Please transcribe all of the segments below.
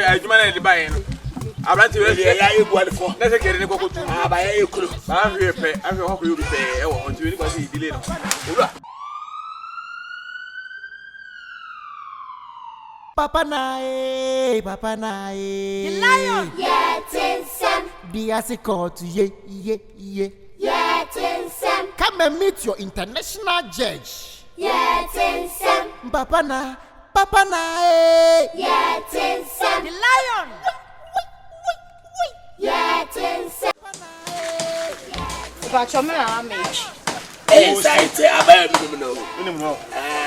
I demand the buying. I ran to you one for necessary cocoa. I buy a crew. I'm here, I hope you pay or to anybody delay. Papa nae. The lion. Yes, DUASE COURT, Yes, come and meet your international judge. Yes, Papa nae. Yes, The lion. Yes, Site, I minimum.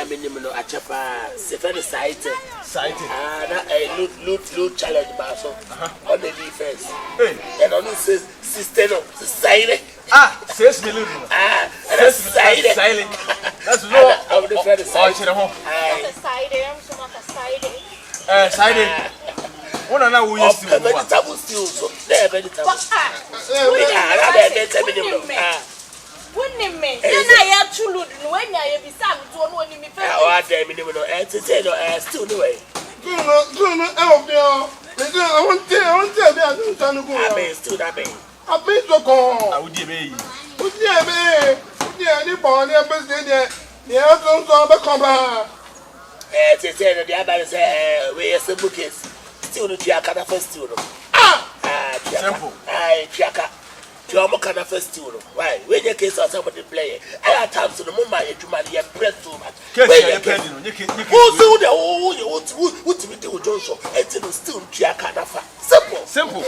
Minimum, a chapa, seven site. Loot challenge, Basso, on the defense. And on this system of society. Says me little. Silent. That's no of the fair side. Side. One and now we used to vegetable stew, so they're vegetable. Wouldn't me? Then I have to loot when I have decided to one in me. Oh, damn it, entertain or still the way. I want to go. I may still that way. I made the call. I would give me. Any born your business. The other don't come back. The other say, where's the bouquets? Still the Chiaka first student. Simple. Chiaka. Jomo can first student. Why? When your case or somebody play, I had times to the moment you money and press too much. What to do with Johnson? It's still Chiaka. Simple.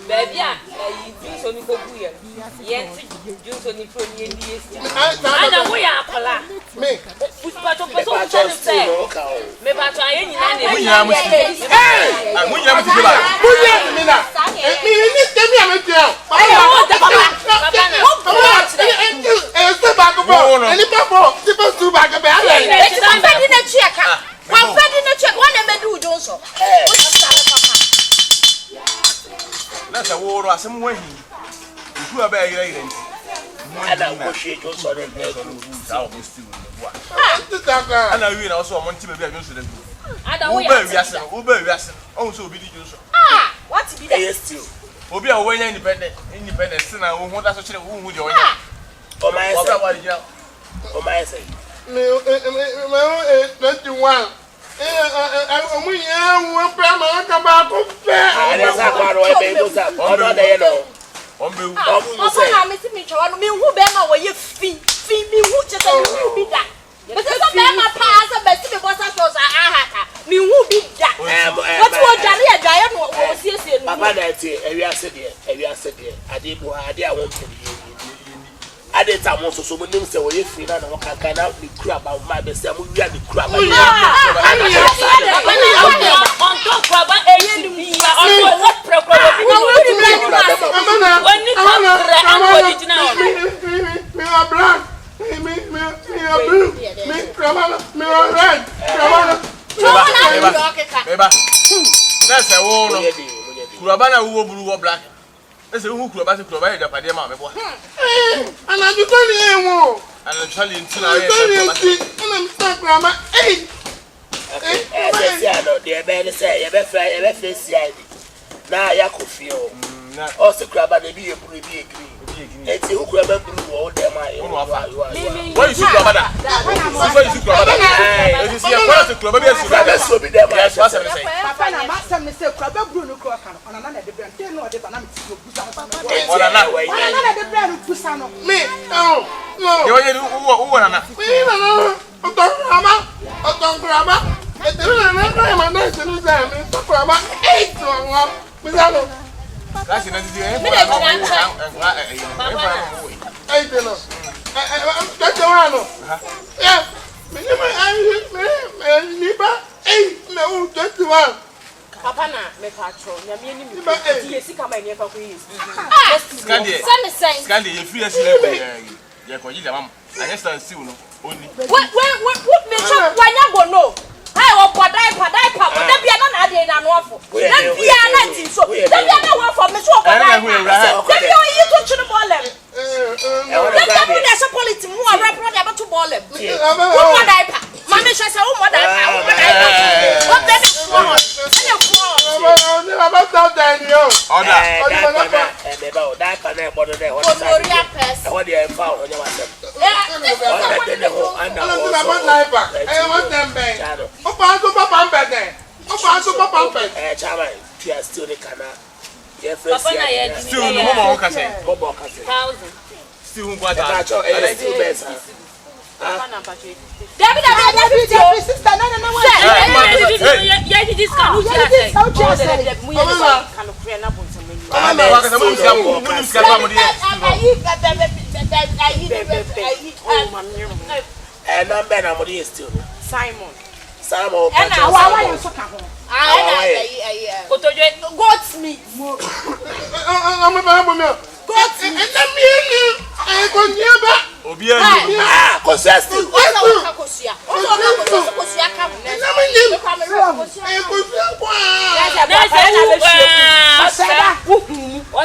Baby, you do so many good. Yes, you do so many good. I know we are Pala. Me, which part of the social say? Maybe I try any man. And when you have to give back, that's a war or some way. If you are very late, I don't appreciate your son. I know you also want to be a incident. I don't Uber, also be the what's the best? Will be away independent, and I won't associate with your oh, my say. 21. I did some also so many things away free now. I can out the crab about my best. I'm really the crab. on top of that's a war. Kurabana who blue or black. That's a who could have provided a padema. And I'm telling you, and I'm telling you, I'm stuck, Grandma. Hey, the better say, you better say, now you could feel. Also, crab and be a pretty green. It's who grab a blue or them. What is your brother? What is your brother? You see, a person club, so be there. Yes, what's I say? Papa, I'm Mr. Crab Bruno on another different day, no, the banana. On another way, another brand of Pusano. Me, no, who are not? That's in Papa na me patrol. Na me ni me. Yes, come and never go use. Scandi, if you are you can use them. I just don't see no. Only. What me chop wanya go no. Hi o padai papa. Da bia na ade na no afo. Da bia na tin so. Da bia na wo for me so padai. Da bia you to chune ball. What diaper? Mommy says, "Oh, what diaper? What diaper? What baby phone? I'm not done, yo. What do you found on your still the canal. Still no more can still what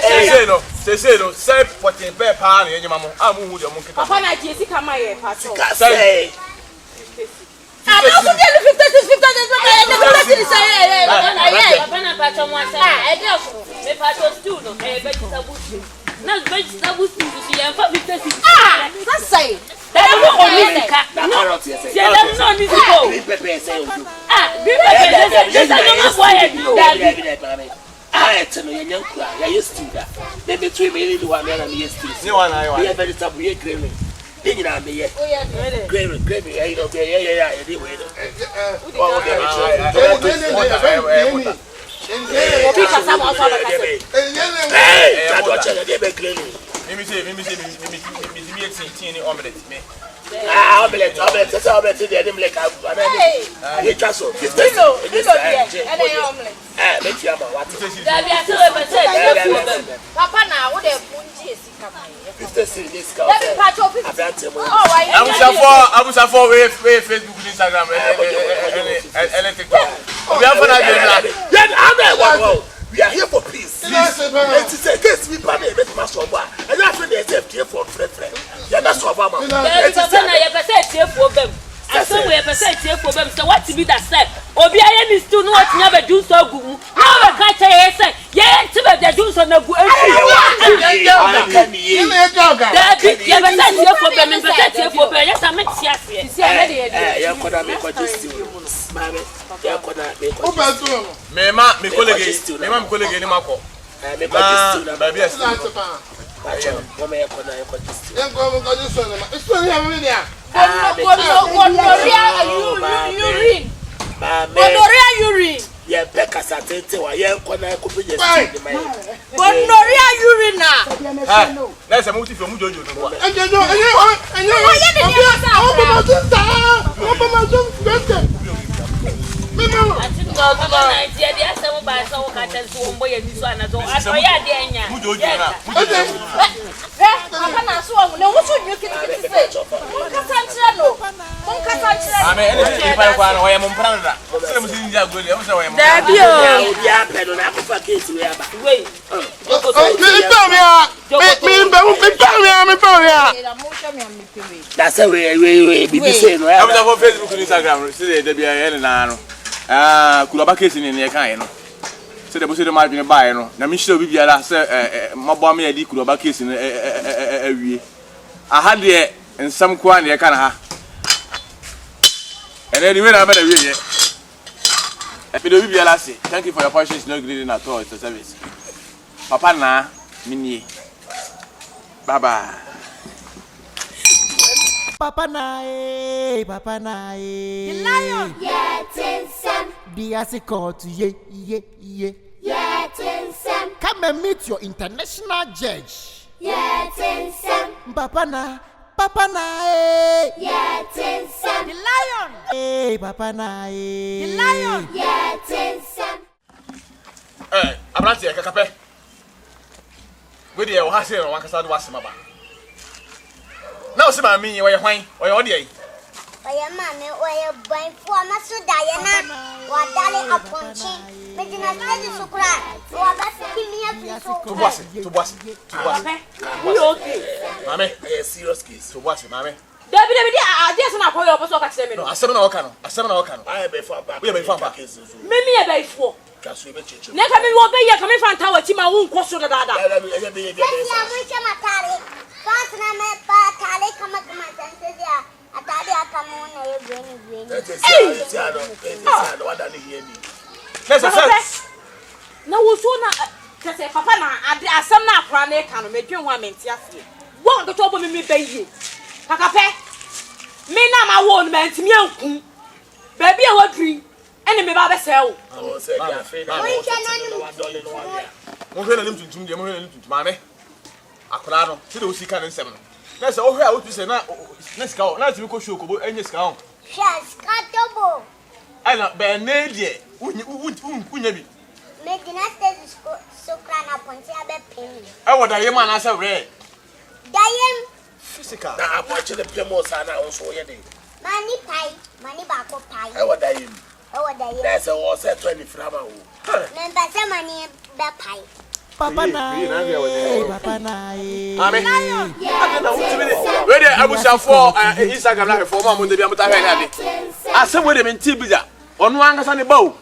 I say no, say what in bear pan and your mamma. I'm who the monkey. Papa, I just come my say. I tell you, young cry. I used to that. They between me to one and me. No one, I want very top. We are gravy. Did you know me yet? Gravy, gravy. I don't care. Yeah. Omelette. That's omelette. They didn't like I castle. Make you what? Papa, now what they put this I was a four way Facebook, Instagram, and TikTok. We are here for peace. It is against me, but they make us over. And that's when they say, for friend. You're not so bad. And so we have said here for them. So what to be that step? Obiara is to know what never do so good. Now I can't say, yeah, to the do so no good. Urine. Yeah, Becca Satete, I am Kona Coupé. Bonoria urine. That's a motive for Mujo. That's a way be saying. I was on Facebook and Instagram. See the BIN. Could have a case in the kind. So the Busy might be a buy. Now, Michelle will be a my bomb, a could have a case in a week. I had there in some quantity, I can't have. And anyway, I better read it. Thank you for your patience. No greeting at all. It's a service. Papa na mini. Bye bye. Papa nae. The lion. DUASE COURT, yeah. Come and meet your international judge. Papa nae. The lion. Papa nae. The lion. Abranti, Kakape. With the Ohasi and Wakasa was Maba. Now, see my meaning where you're fine or your day. I am mammy, where you're buying for Master Diana, or darling upon cheek, making a lady so cry, or that's killing me to was. We okay. Mammy, a serious case. to watch, Mammy. David, I guess I'm going to go to the no, asem na waka no. I be for back. We be for back. me a bay for. Just we be chichi. Next time you will be here coming from Tower Tima won't cost you the dada. No, we'll soon say, Papa, I some now crying, can make you 1 minute. Won't the top of me pay you. Papa, me now my one man to me, baby, I will dream. Enemy Baba sell. Mo hwe na nim tuntum de mo hwe na nim tuntum ame. Akora no, se de osika ne nsem no. Na se o hwe a o tu se na sika o, na timi ko show ko bo enye sika o. Yes, katobo. Ana be na de, unya bi. Me dinasters so kana ponti abe pemi. E wo da yem ana se we. Dayem Physical. Na apoche the plemos ana on so ye dey. mani pai, mani bako pai. I what dayem. Dayem. That's a was set 20 frama o. Me pese mani be pai. Papa na. Papa na. Ame. Ade na utimi de. We de abusa for Instagram na for mo de bi amta hwe na de. Asem we de menti bi da. Ono angasa ne ba o.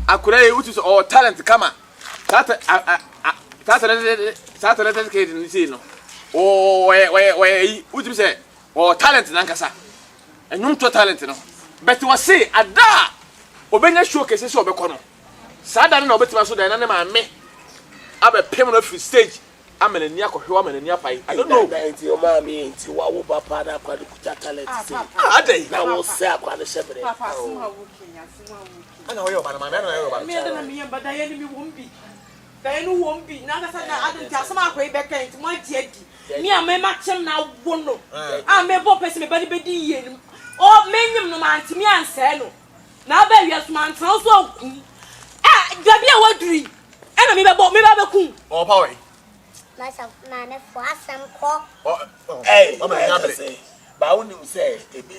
Akura e utu so talent kama. Tata ke ni si no. We utimi se talent na nkasa. Enyum to talent no. But we say ada obenya showcase so obekọ no. Sada na obetima so da na ma me. Abe pem no free stage. Amene ni akohwe amene ni apai. I don't know. Nti o ma mi nti wa wo papa na kwa kuta talent say. Adai. Na wo say akwa na shebre. Papa, suma wukinya. Ana wo yo ba na ma me na yo ba. Me da na me yamba da yeni mi wombi. Da yeni wombi. Na ga sa na adu ta sama akwa ibeka nti mo adi. Me a me ma chem na wo no. A me bo pese me ba di bedi yeni. O menyim no ma nti me anse no. Na ba wias man tran so oku. Gabi a waduri. Ena me be kun. O pa we. Masa na me fo asem ko. Hey, o ma nya bre. Ba woni say ebi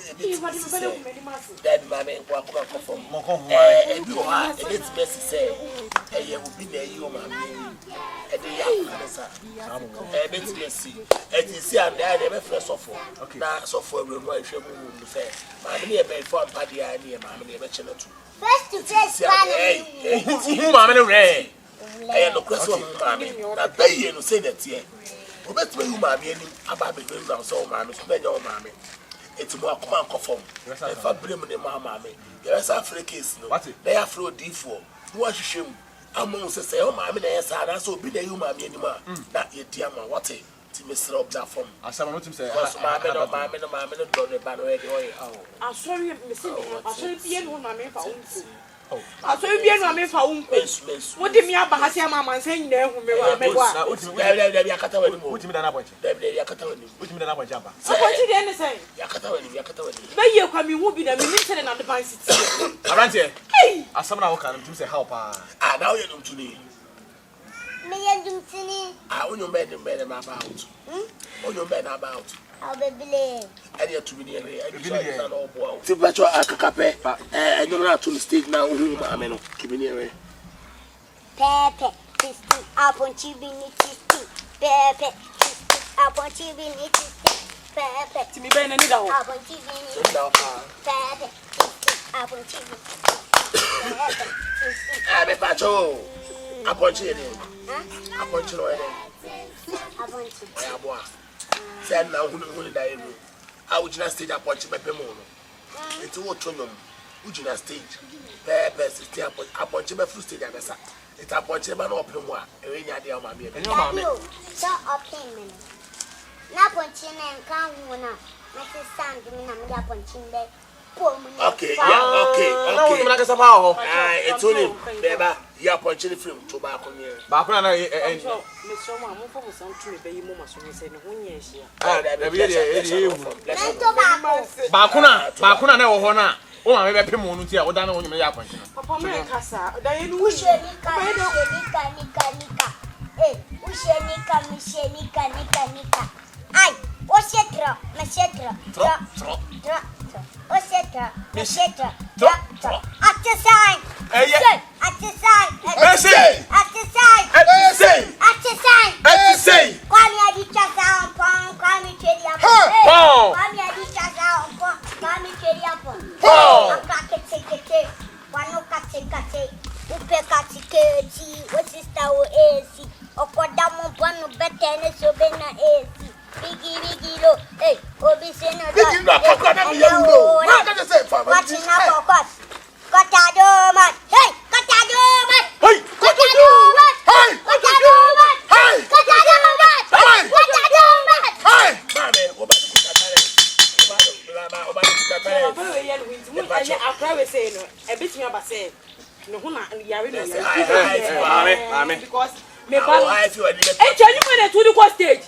that ma me kwa fom. Mo ko ho ebi o ha ebi ti best say ye obi na yi o ma me. E dey ya sa. Ebi ti best see. E ti see am dey be fresh sofo. Na sofo e no ahwe mu say. Ma me e be fo ampade ya ni ma me e be chele tu. Face to face plan. Who ma me re. No question ma me. Na dey no say that here. Obetime yu ma me ani aba be be na so ma me so be nya o ma me. Eti mo akoma nkofom. E fa brem ne ma me. Yes Africans no. They afro D4. No ahwehwem. Amon se o ma me na yes ara so obi na yu ma me ani ma. Na ye dia ma what ti me srop that form. Asama no tim say. Ma me no do ne ba no e dey I'm sorry, me say I'm sorry bien no ma me fa unku. Aso bien no me fa unku. Wo de me aba ha se mama nsan nyina ehu me wa me wa. Na utimi akata wani mo. Utimi da na ponche. David akata wani. Utimi da na ponche aba. Aponchi de ne say. Akata wani. Be ye kwa mi hu bi na me ni tele na the ban city. Abrante. Asama na wo kan tim say help ah. Na wo ye dum tuni. Me ye dum tuni. Onyo be na about. Onyo be na about. I'll be believe. Ade to be there. Ade na no bo. Ti bacho akakape. Enyo na to the stage na ohu ma me no. Kibi ni ere. Pepe, fisting upon chibinity. Pepe, fisting upon chibinity. Pepe. Ti mi be na ni da ho. Upon chibinity. Pepe, fisting upon chibinity. Abe bacho. Aponchi ere. Aponchi no ere. Upon chibinity. Ya boa. Say na hunu da ere. A ujina stage aponchi pepe mo no. Eti wo tonum. Ujina stage. Pepe system aponchi be full stage abesa. It aponchi ba na open mo a. Ewe nya de o ma me. Enyo ma me. So open me. Na ponchi na nkan hu na. Me se stand me na me da ponchi be. Okay, yeah, okay. Na wo na kasa pa ho. It's only beba ya ponchi ni film to ba ko ni. Ba ko na me so mo amfo mo san tu be yi mo ma so ni se ni ho nya ehia. Da bi de ehu. Ba ko na wo ho na. O ma me be pem onu ti a wo da na wo nyum ya ponchi. Papa me kasa. Da ye ni wo nika. Nika. Ai, o setra, me setra. Tro. O setra, me setra. Tro. Atesai. Kwani adicha sound, kwani chedi hapo. Kwani adicha Kati, what sister will AC, or Kodamo Pano better, so Bena AC. Biggie, low, hey, Obisino, watching up for what? Cotado, man, hey, Cotado, man, hey, Cotado, man, hey, Cotado, man, hey, Cotado, man, hey, Cotado, man, hey, Mammy, go back to because me to the stage.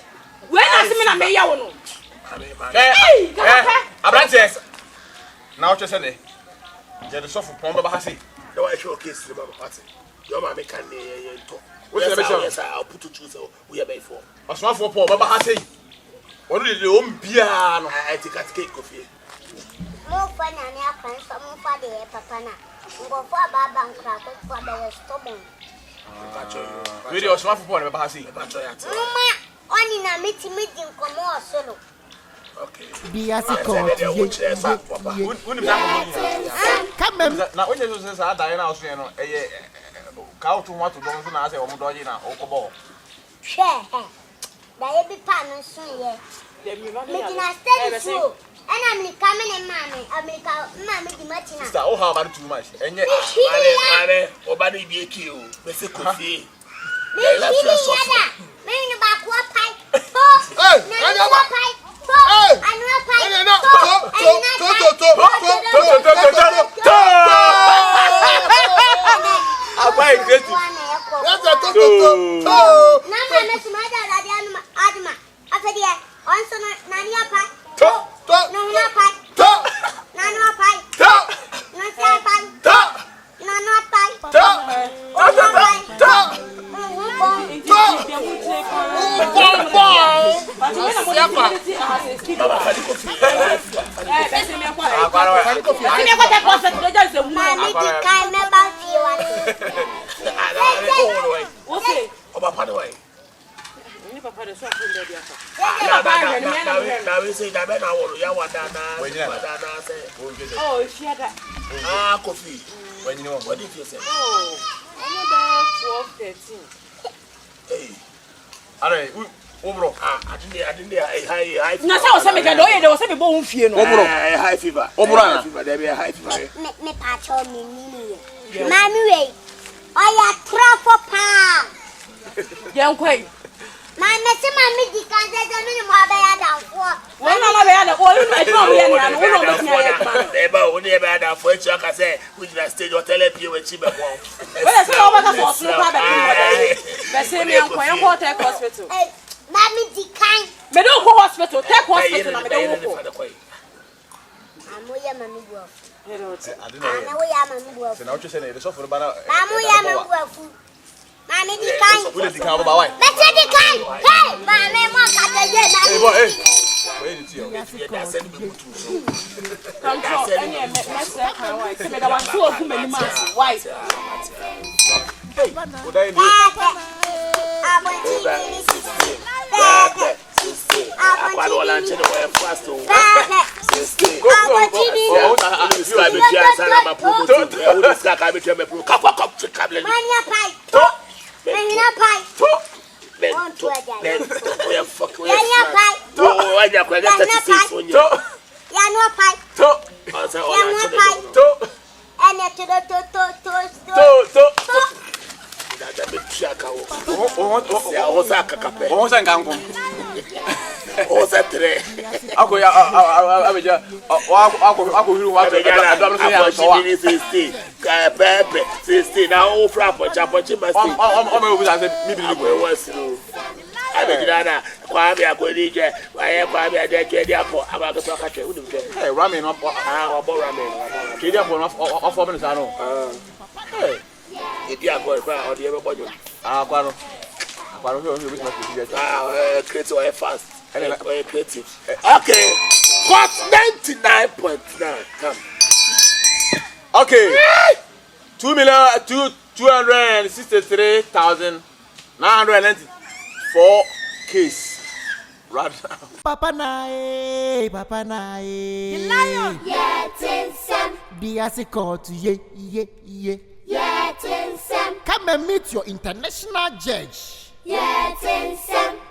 When I see me na me ya wono. Hey, Abrante. Now just say je de sofu pon baba hase. The way show case baba party. Your mama can talk. What's the mission? Yes, I'll put to choose we are by for. Osman for pon baba hase. Onu de o mbia no. I take a cake coffee. Mo fa na ne afan so mo fa de papa na. Ngo fa baba nkra ko fa be stubborn. We de Osman for pon baba hase. Mama, oni na meti nkomo osolo. Okay. DUASE COURT. Come na onye so say ada na oso no eye ka otu nwa to don so na say o mo doje na okobo. Hwe. Da ye bi pa no so ye. Me dina steady so. Ana me come ne mama, America mama di matina. Sister, oh how about too much? Enye. Mare, obani bi eki o. Me se kofi. Me yada. Me ni ba kwa pai. Hey, anya ba pai. Hey, anya pai. Abai great. Na me sumada radi adma. Afedi onso na ni apa. No na pai. Na no pai. Na sia pai. Na no pai. Coffee. When you know what did you say? Oh, I 12, 13. Hey. Are Obro. I didn't high. Na sa o se me ga do ye de o se me bo unfie no. Obro. High fever. Obro fever, there be a high fever. Me pacho me. Mami we. Oya trafo pa. Yan kwai. Mami se mami di kan se no ni mo abaya da fo. Wo na ma be ya da o you know e tro be ya ni anu wo no be tia ya ma. Eba o ni eba da fo echi aka say we na stage Otele pie we chi be won. Well, say o ba ka so so pa be. Be say me an kwai ko take hospital. Mami di kan. Me do go hospital, take hospital na me do go. Amoya mami bu afu. I didn't Ana wo ya mami bu afu. say now just say the suffer bana. Mamu ya mami bu afu. Mami di kan. We dey kan baba why? Me say di kan. Hey, mami mo ka te je mami. Hey boy, hey. Where did you? Control any mess kan why. Se me da wan so ogu me ni ma. Why? Hey, what I do? Ako ya abeja ako hiru wa adom so ya so wa 16 na o fra pocha masti o me obi say me believe we was no abejira na kwa bia ko ni je wa ye kwa bia de ke dia ko abaga so ka che unu je hey ramen no obo ramen ke dia ko no ofo me sa no hey e dia ko kwa o de be bojo kwaro so obi na ke dia create or fast creative. Okay, cost 99.9. Come. Okay. 2,263,994 case. Right now. Papa nae. The lion. DUASE COURT. Yeah. Yeah, Come Come and meet your international judge. Yes,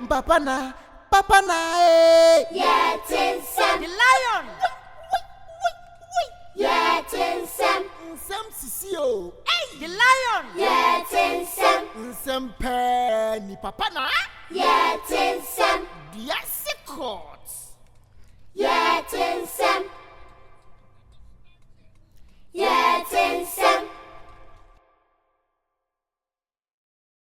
Papa na,